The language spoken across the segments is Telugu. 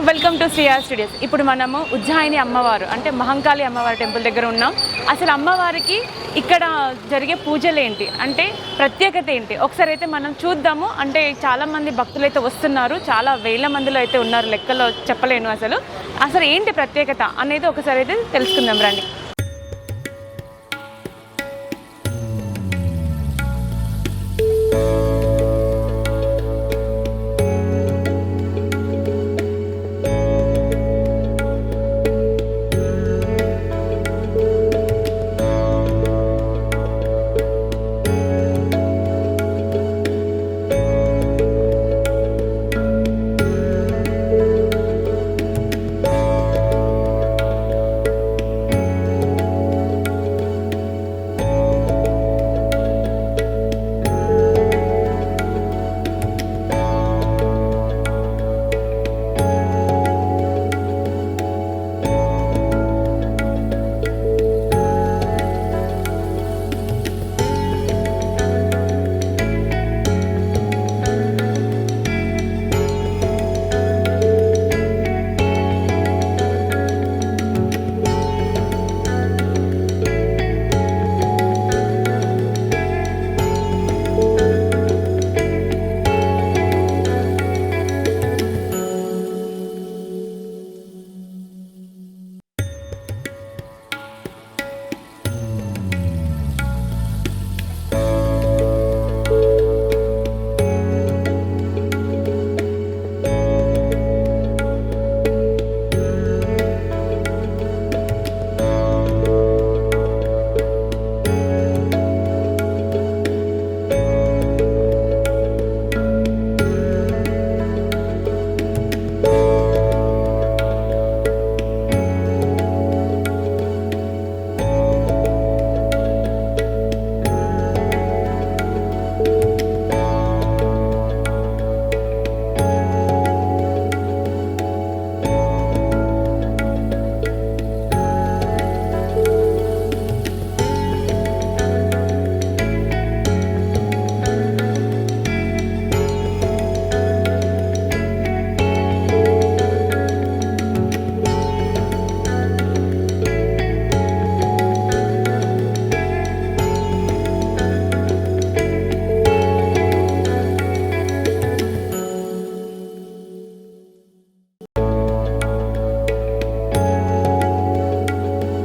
Welcome to Sriya studios. ఇప్పుడు మనము ఉజ్జాయిని అమ్మవారు అంటే మహంకాళి అమ్మవారి టెంపుల్ దగ్గర ఉన్నాం. అసలు అమ్మవారికి ఇక్కడ జరిగే పూజలు ఏంటి, అంటే ప్రత్యేకత ఏంటి, ఒకసారి అయితే మనం చూద్దాము. అంటే చాలామంది భక్తులు అయితే వస్తున్నారు, చాలా వేల మందిలో అయితే ఉన్నారు, లెక్కలో చెప్పలేను. అసలు ఏంటి ప్రత్యేకత అనేది ఒకసారి అయితే తెలుసుకుందాం రండి.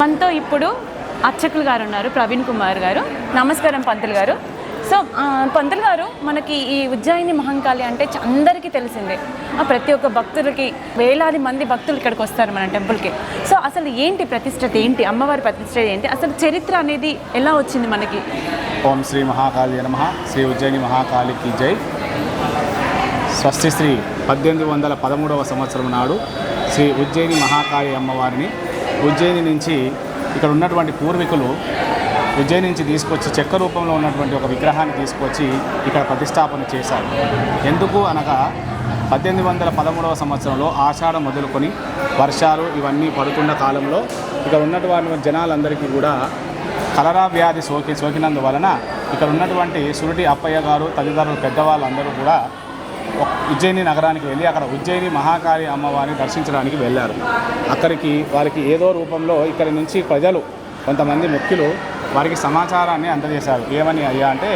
మనతో ఇప్పుడు అర్చకులు గారు ఉన్నారు, ప్రవీణ్ కుమార్ గారు. నమస్కారం పంతులు గారు. సో పంతులు గారు, మనకి ఈ ఉజ్జాయిని మహంకాళి అంటే అందరికీ తెలిసిందే. ప్రతి ఒక్క భక్తులకి వేలాది మంది భక్తులు ఇక్కడికి వస్తారు మన టెంపుల్కి. సో అసలు ఏంటి ప్రతిష్టత ఏంటి, అమ్మవారి ప్రతిష్ట ఏంటి, అసలు చరిత్ర అనేది ఎలా వచ్చింది మనకి? ఓం శ్రీ మహాకాళి నమః. శ్రీ ఉజ్జయిని మహాకాళికి జై. స్వస్తి శ్రీ 1813వ సంవత్సరం నాడు శ్రీ ఉజ్జయిని మహాకాళి అమ్మవారిని ఉజ్జయిని నుంచి ఇక్కడ ఉన్నటువంటి పూర్వీకులు ఉజ్జయిని నుంచి తీసుకొచ్చి చెక్క రూపంలో ఉన్నటువంటి ఒక విగ్రహాన్ని తీసుకొచ్చి ఇక్కడ ప్రతిష్టాపన చేశారు. ఎందుకు అనగా 1813వ సంవత్సరంలో ఆషాఢం మొదలుకొని వర్షాలు ఇవన్నీ పడుతున్న కాలంలో ఇక్కడ ఉన్నటువంటి జనాలందరికీ కూడా కలరా వ్యాధి సోకినందువలన ఇక్కడ ఉన్నటువంటి సురటి అప్పయ్య గారు తదితరులు పెద్దవాళ్ళందరూ కూడా ఉజ్జయిని నగరానికి వెళ్ళి అక్కడ ఉజ్జయిని మహాకాళి అమ్మవారిని దర్శించడానికి వెళ్ళారు. అక్కడికి వారికి ఏదో రూపంలో ఇక్కడి నుంచి ప్రజలు కొంతమంది ముఖ్యులు వారికి సమాచారాన్ని అందజేశారు. ఏమని అయ్యా అంటే,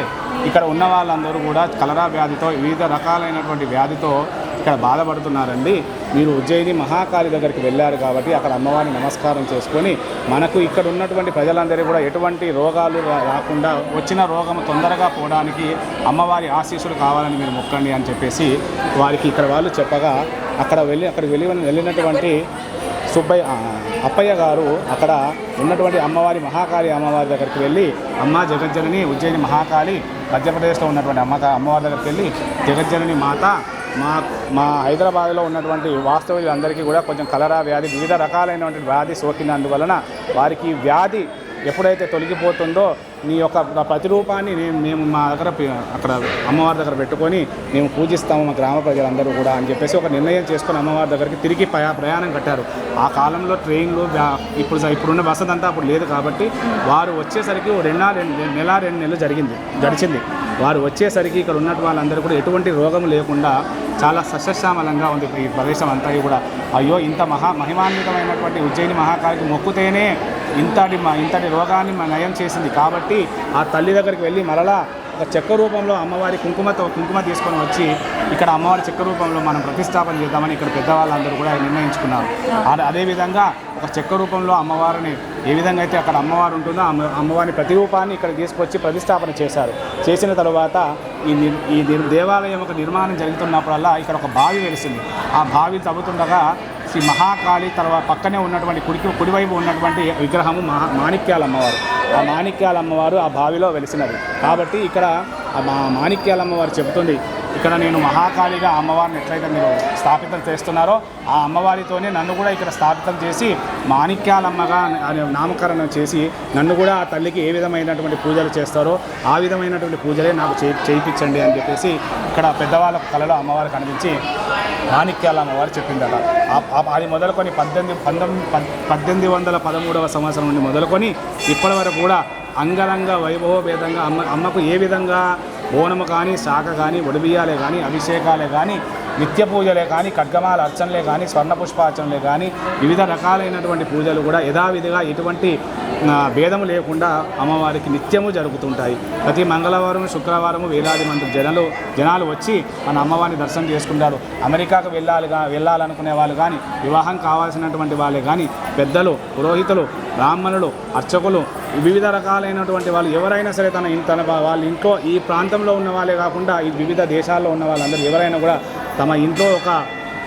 ఇక్కడ ఉన్న వాళ్ళందరూ కూడా కలరా వ్యాధితో వివిధ రకాలైనటువంటి వ్యాధితో ఇక్కడ బాధపడుతున్నారండి. మీరు ఉజ్జయిని మహాకాళి దగ్గరికి వెళ్ళారు కాబట్టి అక్కడ అమ్మవారిని నమస్కారం చేసుకొని మనకు ఇక్కడ ఉన్నటువంటి ప్రజలందరికీ కూడా ఎటువంటి రోగాలు రాకుండా వచ్చిన రోగం తొందరగా పోవడానికి అమ్మవారి ఆశీస్సులు కావాలని మీరు మొక్కండి అని చెప్పేసి వారికి ఇక్కడ వాళ్ళు చెప్పగా అక్కడికి వెళ్ళినటువంటి అప్పయ్య గారు అక్కడ ఉన్నటువంటి అమ్మవారి మహాకాళి అమ్మవారి దగ్గరికి వెళ్ళి, అమ్మ జగజ్జనని ఉజ్జయిని మహాకాళి మధ్యప్రదేశ్లో ఉన్నటువంటి అమ్మవారి దగ్గరికి వెళ్ళి, జగజ్జనని మాత మా హైదరాబాద్లో ఉన్నటువంటి వాస్తవులందరికీ కూడా కొంచెం కలరా వ్యాధి వివిధ రకాలైనటువంటి వ్యాధి సోకినందువలన వారికి వ్యాధి ఎప్పుడైతే తొలగిపోతుందో నీ యొక్క ప్రతిరూపాన్ని మేము మా దగ్గర అక్కడ అమ్మవారి దగ్గర పెట్టుకొని మేము పూజిస్తాము మా గ్రామ ప్రజలందరూ కూడా అని చెప్పేసి ఒక నిర్ణయం చేసుకొని అమ్మవారి దగ్గరికి తిరిగి ప్రయాణం కట్టారు. ఆ కాలంలో ట్రైన్లు ఇప్పుడున్న బస్సు అంతా అప్పుడు లేదు కాబట్టి వారు వచ్చేసరికి 2 నెలలు గడిచింది. వారు వచ్చేసరికి ఇక్కడ ఉన్నట్టు వాళ్ళందరూ కూడా ఎటువంటి రోగం లేకుండా చాలా సస్యశ్యామలంగా ఉంది ఈ ప్రదేశం అంతా కూడా. అయ్యో ఇంత మహిమాన్వితమైనటువంటి ఉజ్జయిని మహాకాళికి మొక్కుతేనే ఇంతటి రోగాన్ని నయం చేసింది కాబట్టి ఆ తల్లి దగ్గరికి వెళ్ళి మరలా ఒక చెక్క రూపంలో అమ్మవారి కుంకుమ తీసుకొని వచ్చి ఇక్కడ అమ్మవారి చెక్క రూపంలో మనం ప్రతిష్టాపన చేద్దామని ఇక్కడ పెద్దవాళ్ళందరూ కూడా నిర్ణయించుకున్నారు. అదేవిధంగా ఒక చెక్క రూపంలో అమ్మవారిని ఏ విధంగా అయితే అక్కడ అమ్మవారు ఉంటుందో అమ్మవారిని ప్రతిరూపాన్ని ఇక్కడ తీసుకొచ్చి ప్రతిష్టాపన చేశారు. చేసిన తర్వాత ఈ దేవాలయం ఒక నిర్మాణం జరుగుతున్నప్పుడల్లా ఇక్కడ ఒక బావి వెలిసింది. ఆ బావి తవ్వుతుండగా శ్రీ మహాకాళి తర్వాత పక్కనే ఉన్నటువంటి కుడివైపు ఉన్నటువంటి విగ్రహము మాణిక్యాల అమ్మవారు. ఆ మాణిక్యాల అమ్మవారు ఆ బావిలో వెలిసినది కాబట్టి ఇక్కడ మాణిక్యాల అమ్మవారు చెబుతుంది, ఇక్కడ నేను మహాకాళిగా అమ్మవారిని ఎట్లయితే మీరు స్థాపితం చేస్తున్నారో ఆ అమ్మవారితోనే నన్ను కూడా ఇక్కడ స్థాపితం చేసి మాణిక్యాలమ్మగా నామకరణం చేసి నన్ను కూడా ఆ తల్లికి ఏ విధమైనటువంటి పూజలు చేస్తారో ఆ విధమైనటువంటి పూజలే నాకు చేయించండి అని చెప్పేసి ఇక్కడ పెద్దవాళ్ళ కళలో అమ్మవారు కనిపించి మాణిక్యాల అమ్మవారు చెప్పిందట. అది మొదలుకొని 1813వ సంవత్సరం నుండి మొదలుకొని ఇప్పటి వరకు కూడా అంగరంగ వైభవభేదంగా అమ్మకు ఏ విధంగా బోనము కానీ శాఖ కానీ ఒడిబియ్యాలే కానీ అభిషేకాలే కానీ నిత్య పూజలే కానీ ఖడ్గమాల అర్చనలే కానీ స్వర్ణ పుష్పార్చనలే కానీ వివిధ రకాలైనటువంటి పూజలు కూడా యథావిధిగా ఎటువంటి భేదము లేకుండా అమ్మవారికి నిత్యము జరుగుతుంటాయి. ప్రతి మంగళవారం శుక్రవారము వేలాది మంది జనాలు వచ్చి మన అమ్మవారిని దర్శనం చేసుకుంటారు. అమెరికాకు వెళ్ళాలనుకునే వాళ్ళు కానీ వివాహం కావాల్సినటువంటి వాళ్ళే కానీ పెద్దలు పురోహితులు బ్రాహ్మణులు అర్చకులు వివిధ రకాలైనటువంటి వాళ్ళు ఎవరైనా సరే వాళ్ళ ఇంట్లో ఈ ప్రాంతంలో ఉన్న వాళ్ళే కాకుండా ఈ వివిధ దేశాల్లో ఉన్న వాళ్ళందరూ ఎవరైనా కూడా తమ ఇంట్లో ఒక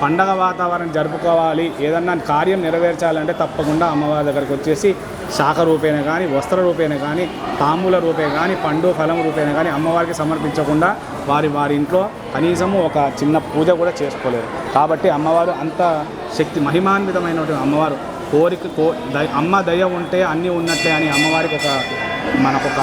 పండగ వాతావరణం జరుపుకోవాలి, ఏదన్నా కార్యం నెరవేర్చాలంటే తప్పకుండా అమ్మవారి దగ్గరికి వచ్చేసి శాఖ రూపేణ కానీ వస్త్ర రూపేణ కానీ తాంబూల రూపే కానీ పండు ఫలం రూపేణ కానీ అమ్మవారికి సమర్పించకుండా వారి ఇంట్లో కనీసము ఒక చిన్న పూజ కూడా చేసుకోలేరు. కాబట్టి అమ్మవారు అంత మహిమాన్వితమైనటువంటి అమ్మవారు. అమ్మ దయ ఉంటే అన్నీ ఉన్నట్లే అని అమ్మవారికి మనకొక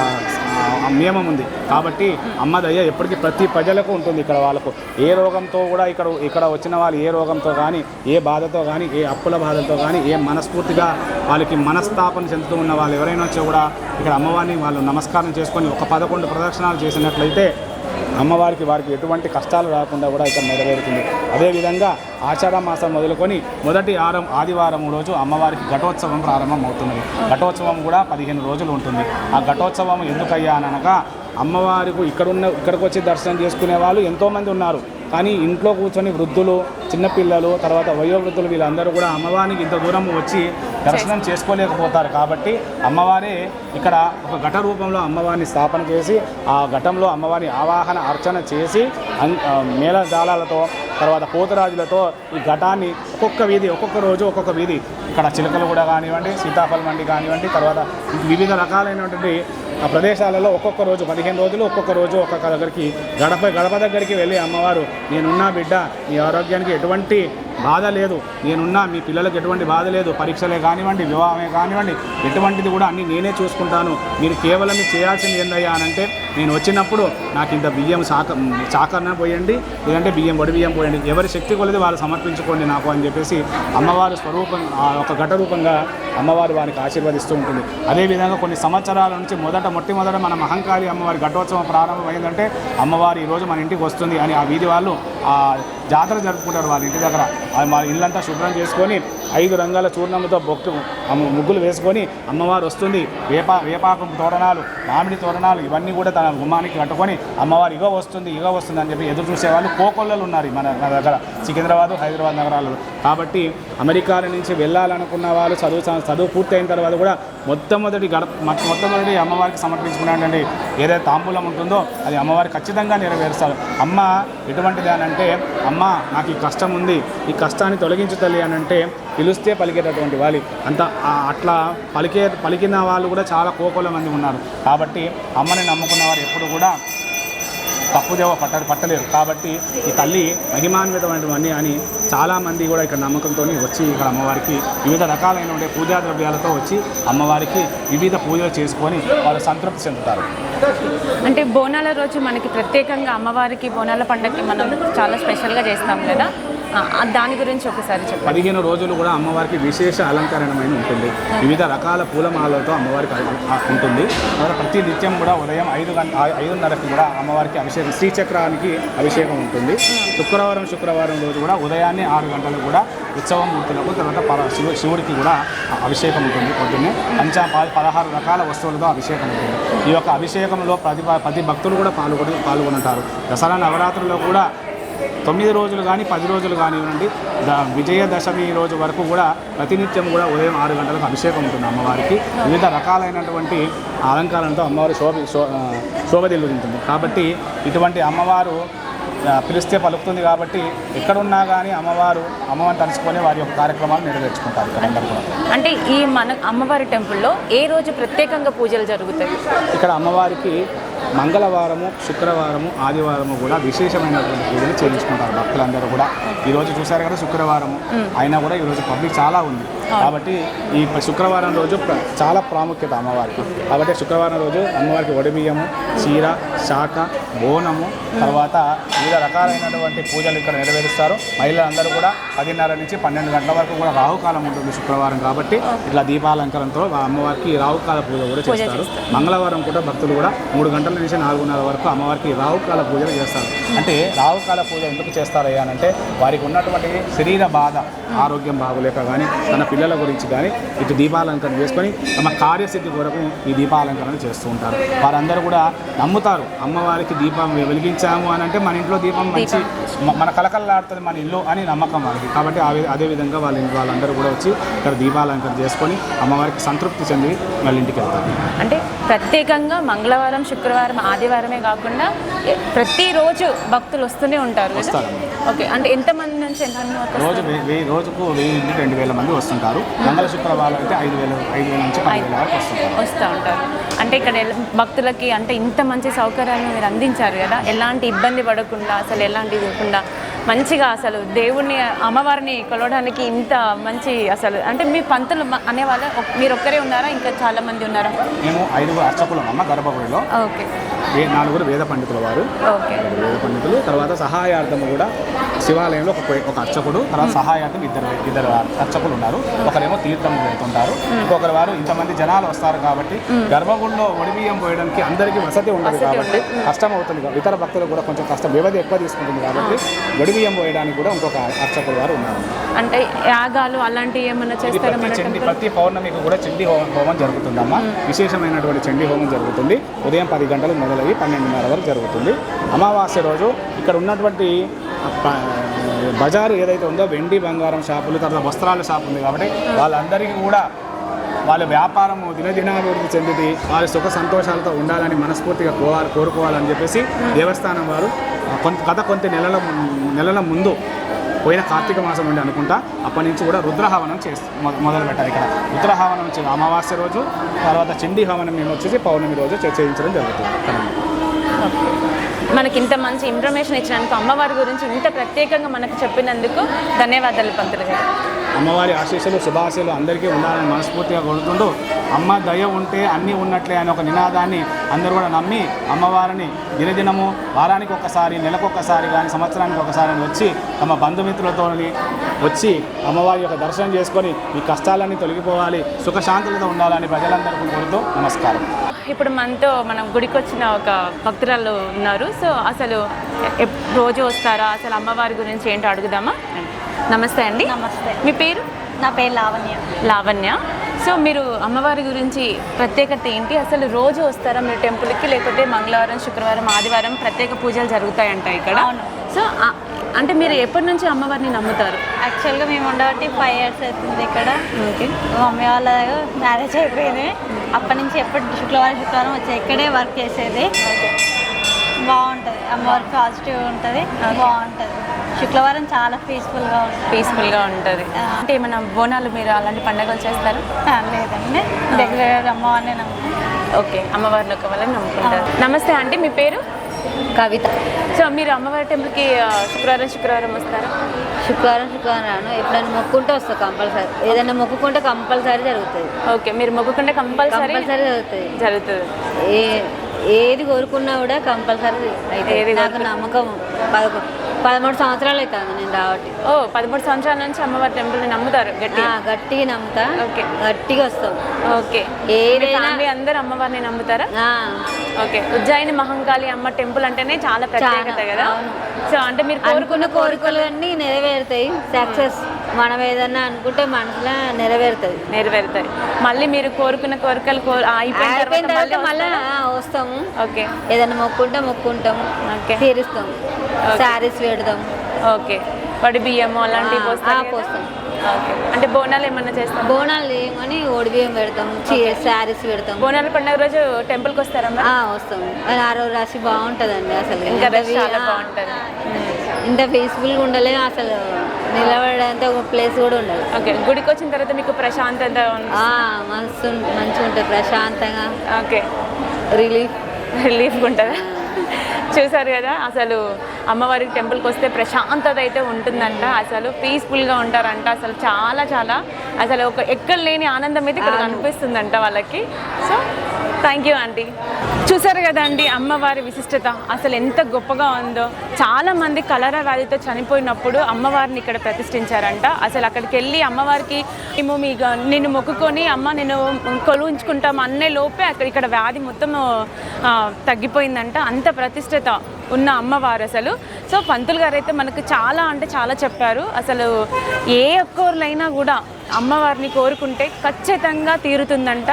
నియమం ఉంది. కాబట్టి అమ్మ దయ ఎప్పటికీ ప్రతి ప్రజలకు ఉంటుంది. ఇక్కడ వాళ్ళకు ఏ రోగంతో కూడా ఇక్కడ వచ్చిన వాళ్ళు ఏ రోగంతో కానీ ఏ బాధతో కానీ ఏ అప్పుల బాధలతో కానీ ఏ మనస్ఫూర్తిగా వాళ్ళకి మనస్తాపన చెందుతూ ఉన్న వాళ్ళు ఎవరైనా వచ్చి కూడా ఇక్కడ అమ్మవారిని వాళ్ళు నమస్కారం చేసుకొని ఒక 11 ప్రదక్షిణాలు చేసినట్లయితే వారికి ఎటువంటి కష్టాలు రాకుండా కూడా ఇక్కడ నెరవేరుతుంది. అదేవిధంగా ఆషాఢ మాసం మొదలుకొని మొదటి ఆదివారం రోజు అమ్మవారికి ఘటోత్సవం ప్రారంభమవుతున్నది. ఘటోత్సవం కూడా 15 రోజులు ఉంటుంది. ఆ ఘటోత్సవం ఎందుకయ్యా అనగా అమ్మవారికి ఇక్కడికి వచ్చి దర్శనం చేసుకునే వాళ్ళు ఎంతోమంది ఉన్నారు. కానీ ఇంట్లో కూర్చొని వృద్ధులు చిన్నపిల్లలు తర్వాత వయోవృద్ధులు వీళ్ళందరూ కూడా అమ్మవారికి ఇంత దూరం వచ్చి దర్శనం చేసుకోలేకపోతారు. కాబట్టి అమ్మవారే ఇక్కడ ఒక ఘట రూపంలో అమ్మవారిని స్థాపన చేసి ఆ ఘటంలో అమ్మవారిని ఆవాహన అర్చన చేసి మేళజాలాలతో తర్వాత పోతురాజులతో ఈ ఘటాన్ని ఒక్కొక్క రోజు ఒక్కొక్క వీధి ఇక్కడ చిలకలు కూడా కానివ్వండి సీతాఫల మండి కానివ్వండి తర్వాత వివిధ రకాలైనటువంటి ప్రదేశాలలో ఒక్కొక్క రోజు 15 రోజులు ఒక్కొక్క రోజు ఒక్కొక్క దగ్గరికి గడప దగ్గరికి వెళ్ళి అమ్మవారు నేనున్నా బిడ్డ మీ ఆరోగ్యానికి ఎటువంటి బాధ లేదు, నేనున్నా మీ పిల్లలకు ఎటువంటి బాధ లేదు, పరీక్షలే కానివ్వండి వివాహమే కానివ్వండి ఎటువంటిది కూడా అన్నీ నేనే చూసుకుంటాను, మీరు కేవలం చేయాల్సింది ఏందయ్యా అనంటే నేను వచ్చినప్పుడు నాకు ఇంత బియ్యం చాకరణ పోయండి లేదంటే వడి బియ్యం పోయండి, ఎవరి శక్తి కొలది వాళ్ళు సమర్పించుకోండి నాకు అని చెప్పేసి అమ్మవారు స్వరూపం ఒక ఘట రూపంగా అమ్మవారు వారికి ఆశీర్వదిస్తూ ఉంటుంది. అదేవిధంగా కొన్ని సంవత్సరాల నుంచి మొట్టమొదట మన మహంకాళి అమ్మవారి ఘటోత్సవం ప్రారంభమైందంటే అమ్మవారు ఈరోజు మన ఇంటికి వస్తుంది అని ఆ వీధి వాళ్ళు జాతర జరుపుకుంటారు. వాళ్ళ ఇంటి దగ్గర మా ఇల్లంతా శుభ్రం చేసుకొని 5 రంగుల చూర్ణముతో ముగ్గులు వేసుకొని అమ్మవారు వస్తుంది. వేపాకు తోరణాలు మామిడి తోరణాలు ఇవన్నీ కూడా తన గుమ్మానికి కట్టుకొని అమ్మవారు ఇగో వస్తుంది అని చెప్పి ఎదురు చూసేవాళ్ళు కోకొల్లలు ఉన్నారు మన దగ్గర సికింద్రాబాద్ హైదరాబాద్ నగరాలలో. కాబట్టి అమెరికాల నుంచి వెళ్ళాలనుకున్న వాళ్ళు చదువు పూర్తయిన తర్వాత కూడా మొట్టమొదటి అమ్మవారికి సమర్పించుకున్నటువంటి ఏదైతే తాంబూలం ఉంటుందో అది అమ్మవారికి ఖచ్చితంగా నెరవేరుస్తారు. అమ్మ ఎటువంటిది అనంటే అమ్మ నాకు ఈ కష్టం ఉంది, ఈ కష్టాన్ని తొలగించు తల్లి అనంటే పిలిస్తే పలికేటటువంటి వాళ్ళు అట్లా పలికిన వాళ్ళు కూడా చాలా కోకొల మంది ఉన్నారు. కాబట్టి అమ్మని నమ్ముకున్న వారు ఎప్పుడు కూడా తప్పుదేవ పట్టలేరు. కాబట్టి ఈ తల్లి మహిమాన్వితమైనవన్నీ అని చాలామంది కూడా ఇక్కడ నమ్మకంతో వచ్చి ఇక్కడ అమ్మవారికి వివిధ రకాలైన పూజా ద్రవ్యాలతో వచ్చి అమ్మవారికి వివిధ పూజలు చేసుకొని వాళ్ళు సంతృప్తి చెందుతారు. అంటే బోనాల రోజు మనకి ప్రత్యేకంగా అమ్మవారికి బోనాల పండుగకి మనం చాలా స్పెషల్గా చేస్తాం కదా, దాని గురించి ఒకసారి చెప్పండి. 15 రోజులు కూడా అమ్మవారికి విశేష అలంకరణమైన ఉంటుంది. వివిధ రకాల పూలమాలలతో అమ్మవారికి ఉంటుంది. ప్రతి నిత్యం కూడా ఉదయం 5:30కి కూడా అమ్మవారికి అభిషేకం, శ్రీచక్రానికి అభిషేకం ఉంటుంది. శుక్రవారం రోజు కూడా ఉదయాన్నే 6 గంటలకు కూడా ఉత్సవం మూర్తులకు, తర్వాత శివుడికి కూడా అభిషేకం ఉంటుంది. పొద్దున్నే 16 రకాల వస్తువులతో అభిషేకం ఉంటుంది. ఈ యొక్క అభిషేకంలో ప్రతి భక్తులు కూడా పాల్గొంటారు. దసరా నవరాత్రుల్లో కూడా 9 రోజులు కానీ 10 రోజులు కానివ్వండి, విజయదశమి రోజు వరకు కూడా ప్రతినిత్యం కూడా ఉదయం 6 గంటలకు అభిషేకం ఉంటుంది అమ్మవారికి. వివిధ రకాలైనటువంటి అలంకారంతో అమ్మవారు శోభదిల్లుతుంది. కాబట్టి ఇటువంటి అమ్మవారు పిలిస్తే పలుకుతుంది. కాబట్టి ఎక్కడున్నా కానీ అమ్మవారిని తలుచుకొని వారి యొక్క కార్యక్రమాలు నెరవేర్చుకుంటారు ఇక్కడ అందరూ కూడా. అంటే ఈ మన అమ్మవారి టెంపుల్లో ఏ రోజు ప్రత్యేకంగా పూజలు జరుగుతాయి? ఇక్కడ అమ్మవారికి మంగళవారము, శుక్రవారము, ఆదివారము కూడా విశేషమైనటువంటి పూజలు చేయించుకుంటారు భక్తులందరూ కూడా. ఈరోజు చూశారు కదా శుక్రవారము, అయినా కూడా ఈరోజు పబ్లిక్ చాలా ఉంది. కాబట్టి ఈ శుక్రవారం రోజు చాలా ప్రాముఖ్యత అమ్మవారికి. కాబట్టి శుక్రవారం రోజు అమ్మవారికి వడిబియ్యము, చీర, శాఖ, బోనము, తర్వాత వివిధ రకాలైనటువంటి పూజలు ఇక్కడ నెరవేరుస్తారు. మహిళలందరూ కూడా 10:30 నుంచి 12 గంటల వరకు కూడా రాహుకాలం ఉంటుంది శుక్రవారం. కాబట్టి ఇట్లా దీపాలంకరణతో అమ్మవారికి రాహుకాల పూజ కూడా చేస్తారు. మంగళవారం కూడా భక్తులు కూడా 3 గంటల నుంచి 4:30 వరకు అమ్మవారికి రాహుకాల పూజలు చేస్తారు. అంటే రాహుకాల పూజ ఎందుకు చేస్తారయ్యా అంటే వారికి ఉన్నటువంటి శరీర బాధ, ఆరోగ్యం బాగోలేక కానీ, తన పిల్లల గురించి కానీ ఇటు దీపాలంకరణ చేసుకొని తమ కార్యసిద్ధి కొరకు ఈ దీపాలంకరణ చేస్తూ ఉంటారు. వారందరూ కూడా నమ్ముతారు అమ్మవారికి దీపం వెలిగించాము అని అంటే మన ఇంట్లో దీపం మంచి మన కలకల్లాడుతుంది మన ఇల్లు అని నమ్మకం వారికి. కాబట్టి అదేవిధంగా వాళ్ళందరూ కూడా వచ్చి ఇక్కడ దీపాలంకరణ చేసుకొని అమ్మవారికి సంతృప్తి చెంది వాళ్ళ ఇంటికి వెళ్తారు. అంటే ప్రత్యేకంగా మంగళవారం, శుక్రవారం, ఆదివారమే కాకుండా ప్రతిరోజు భక్తులు వస్తూనే ఉంటారు. ఓకే, అంటే ఎంతమంది నుంచి ఎంతమంది రోజుకు 1000 నుండి 2000 మంది వస్తుంటారు. మంగళ శుక్రవారం అయితే 5,000 నుంచి 10,000 వరకు వస్తూ ఉంటారు. అంటే ఇక్కడ భక్తులకి అంటే ఇంత మంచి సౌకర్యాలను మీరు అందించారు కదా, ఎలాంటి ఇబ్బంది పడకుండా, అసలు ఎలాంటి ఇవ్వకుండా మంచిగా అసలు దేవుణ్ణి అమ్మవారిని కొలవడానికి ఇంత మంచి అసలు అంటే మీ పంతులు అనేవాళ్ళు మీరు ఒక్కరే ఉన్నారా, ఇంకా చాలా మంది ఉన్నారా? మేము 5 అర్చకులు అమ్మ గర్భగుడిలో. ఓకే, 4 వేద పండితుల వారు. ఓకే, వేద పండితులు. తర్వాత సహాయార్థము కూడా శివాలయంలో ఒక అర్చకుడు, తర్వాత సహాయార్థం ఇద్దరు అర్చకులు ఉన్నారు. ఒకరేమో తీర్థం పెడుతుంటారు, ఇంకొకరు వారు ఇంతమంది జనాలు వస్తారు కాబట్టి గర్భగుడిలో ఒడిబియ్యం పోయడానికి అందరికీ వసతి ఉండదు కాబట్టి కష్టం అవుతుంది. ఇతర భక్తులు కూడా కొంచెం కష్టం, వ్యవధి ఎక్కువ తీసుకుంటుంది కాబట్టి ఒడిబియ్యం పోయడానికి కూడా ఇంకొక అర్చకులు వారు ఉన్నారు. అంటే యాగాలు అలాంటివి ఏమైనా చేస్తారా? ప్రతి పౌర్ణమికి కూడా చండీ హోమం జరుగుతుందమ్మా. విశేషమైనటువంటి చండీ హోమం జరుగుతుంది. ఉదయం 10 గంటలకు మొదలయ్యి 12:30 వరకు జరుగుతుంది. అమావాస్య రోజు ఇక్కడ ఉన్నటువంటి బజారు ఏదైతే ఉందో వెండి బంగారం షాపులు, తర్వాత వస్త్రాల షాపు ఉంది కాబట్టి వాళ్ళందరికీ కూడా వాళ్ళ వ్యాపారము దినదినాభివృద్ధి చెందిది, వారి సుఖ సంతోషాలతో ఉండాలని మనస్ఫూర్తిగా కోరుకోవాలని చెప్పేసి దేవస్థానం వారు కొంత నెలల ముందు పోయిన కార్తీక మాసం నుండి అనుకుంటా అప్పటి నుంచి కూడా రుద్రహవనం మొదలు పెట్టారు. ఇక్కడ రుద్రహవనం అమావాస్య రోజు, తర్వాత చండీ హవనం మేము వచ్చేసి పౌర్ణమి రోజు చేయించడం జరుగుతుంది. మనకి ఇంత మంచి ఇన్ఫర్మేషన్ ఇచ్చినందుకు, అమ్మవారి గురించి ఇంత ప్రత్యేకంగా మనకు చెప్పినందుకు ధన్యవాదాలు పంతులు గారు. అమ్మవారి ఆశీస్సులు, శుభాశీలు అందరికీ ఉండాలని మనస్ఫూర్తిగా కోరుతుంటూ, అమ్మ దయ ఉంటే అన్నీ ఉన్నట్లే అనే ఒక నినాదాన్ని అందరూ కూడా నమ్మి అమ్మవారిని దినదినము వారానికి ఒకసారి, నెలకొకసారి కానీ సంవత్సరానికి ఒకసారి వచ్చి తమ బంధుమిత్రులతో వచ్చి అమ్మవారి యొక్క దర్శనం చేసుకొని ఈ కష్టాలన్నీ తొలగిపోవాలి, సుఖశాంతులతో ఉండాలని ప్రజలందరికీ కోరుతూ నమస్కారం. ఇప్పుడు మనం గుడికి వచ్చిన ఒక భక్తురాలు ఉన్నారు. సో అసలు రోజు వస్తారా, అసలు అమ్మవారి గురించి ఏంటో అడుగుదామా? నమస్తే అండి. నమస్తే. మీ పేరు? నా పేరు లావణ్య. సో మీరు అమ్మవారి గురించి ప్రత్యేకత ఏంటి, అసలు రోజు వస్తారా మీరు టెంపుల్కి, లేకపోతే మంగళవారం, శుక్రవారం, ఆదివారం ప్రత్యేక పూజలు జరుగుతాయంట ఇక్కడ? సో అంటే మీరు ఎప్పటి నుంచి అమ్మవారిని నమ్ముతారు? యాక్చువల్గా మేము ఉండబట్టి 5 years అవుతుంది ఇక్కడ. ఓకే, మమ్మీ వాళ్ళ మ్యారేజ్ అయిపోయింది. అప్పటి నుంచి ఎప్పుడు శుక్రవారం వచ్చి ఇక్కడే వర్క్ చేసేది. బాగుంటుంది, అమ్మవారి పాజిటివ్ ఉంటుంది, బాగుంటుంది. శుక్రవారం చాలా పీస్ఫుల్గా ఉంటుంది. అంటే ఏమైనా బోనాలు మీరు అలాంటి పండుగలు చేస్తారు? లేదండి, రెగ్యులర్ అమ్మవారిని నమ్ముతాం. ఓకే, అమ్మవారిని ఒక వాళ్ళని నమ్ముకుంటారు. నమస్తే ఆంటీ, మీ పేరు? కవిత. సో మీరు అమ్మవారి టెంపుల్కి శుక్రవారం వస్తారా? శుక్రవారం రాను, ఎప్పుడైనా మొక్కుంటే వస్తా కంపల్సరీ. ఏదైనా మొక్కుకుంటే కంపల్సరీ జరుగుతుంది. ఓకే, మీరు మొక్కుకుంటే కంపల్సరీ జరుగుతుంది. ఏది కోరుకున్నా కూడా కంపల్సరీ అయితే. నాకు నమ్మకం 13 సంవత్సరాలు అవుతుంది నేను రావట్టి. 13 సంవత్సరాల నుంచి అమ్మవారి టెంపుల్ని నమ్ముతారు? గట్టిగా నమ్ముతా. ఓకే, గట్టిగా వస్తాం. ఓకే, ఏదైనా అందరు అమ్మవారిని నమ్ముతారా? ఓకే, ఉజ్జయిని మహంకాళి అమ్మ టెంపుల్ అంటేనే చాలా ప్రత్యేకత కదా. సో అంటే మీరు కోరుకున్న కోరికలు అన్నీ నెరవేరుతాయి. సక్సెస్ మనం ఏదన్నా అనుకుంటే మనసులో నెరవేరుతాయి. మళ్ళీ మీరు కోరుకున్న కోరికలు అయిపోయిన తర్వాత మళ్ళీ వస్తాము. ఓకే, ఏదైనా మొక్కుంటాము. ఓకే, తీరుస్తాం. శారీస్ పెడదాం. ఓకే, వడి బియ్యము అలాంటివి పోస్తాం. ఓకే, అంటే బోనాలు ఏమన్నా చేస్తాం? బోనాలు ఏమని ఓడి బియ్యం పెడతాం, శారీస్ పెడతాం. బోనాల పండుగ రోజు టెంపుల్కి వస్తారా? వస్తాము. ఆ రోజు రాశి బాగుంటుందండి. అసలు ఇంకా చాలా బాగుంటుంది. ఇంత పీస్ఫుల్గా ఉండలేదు అసలు. నిలబడేంత ఒక ప్లేస్ కూడా ఉండదు. ఓకే, గుడికి వచ్చిన తర్వాత మీకు ప్రశాంతత మంచిగా ఉంటుంది, ప్రశాంతంగా. ఓకే, రిలీఫ్గా ఉంటుందా? చూసారు కదా, అసలు అమ్మవారికి టెంపుల్కి వస్తే ప్రశాంతత అయితే ఉంటుందంట. అసలు పీస్ఫుల్గా ఉంటారంట. అసలు చాలా అసలు ఒక ఎక్కడ లేని ఆనందం అయితే ఇక్కడ అనిపిస్తుందంట వాళ్ళకి. So thank you aunty. చూసారు కదా అండి అమ్మవారి విశిష్టత అసలు ఎంత గొప్పగా ఉందో. చాలామంది కలరా వ్యాధితో చనిపోయినప్పుడు అమ్మవారిని ఇక్కడ ప్రతిష్ఠించారంట. అసలు అక్కడికి వెళ్ళి అమ్మవారికి మేము నిన్ను మొక్కుకొని అమ్మ నేను కొలువుంచుకుంటాం అన్నే లోపే ఇక్కడ వ్యాధి మొత్తం తగ్గిపోయిందంట. అంత ప్రతిష్ఠత ఉన్న అమ్మవారు అసలు. సో పంతులు గారు అయితే మనకు చాలా చెప్పారు. అసలు ఏ ఒక్కరినైనా కూడా అమ్మవారిని కోరుకుంటే ఖచ్చితంగా తీరుతుందంట.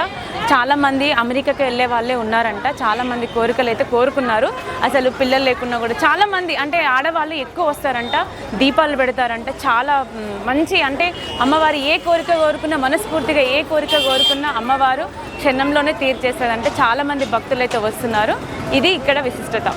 చాలామంది అమెరికాకి వెళ్ళే వాళ్ళే ఉన్నారంట. చాలామంది కోరికలు అయితే కోరుకున్నారు. అసలు పిల్లలు లేకున్నా కూడా చాలామంది అంటే ఆడవాళ్ళు ఎక్కువ వస్తారంట, దీపాలు పెడతారంట. చాలా మంచి అంటే అమ్మవారు ఏ కోరిక కోరుకున్నా, మనస్ఫూర్తిగా ఏ కోరిక కోరుకున్నా అమ్మవారు క్షణంలోనే తీర్చేస్తారంటే చాలామంది భక్తులు అయితే వస్తున్నారు. ఇది ఇక్కడ విశిష్టత.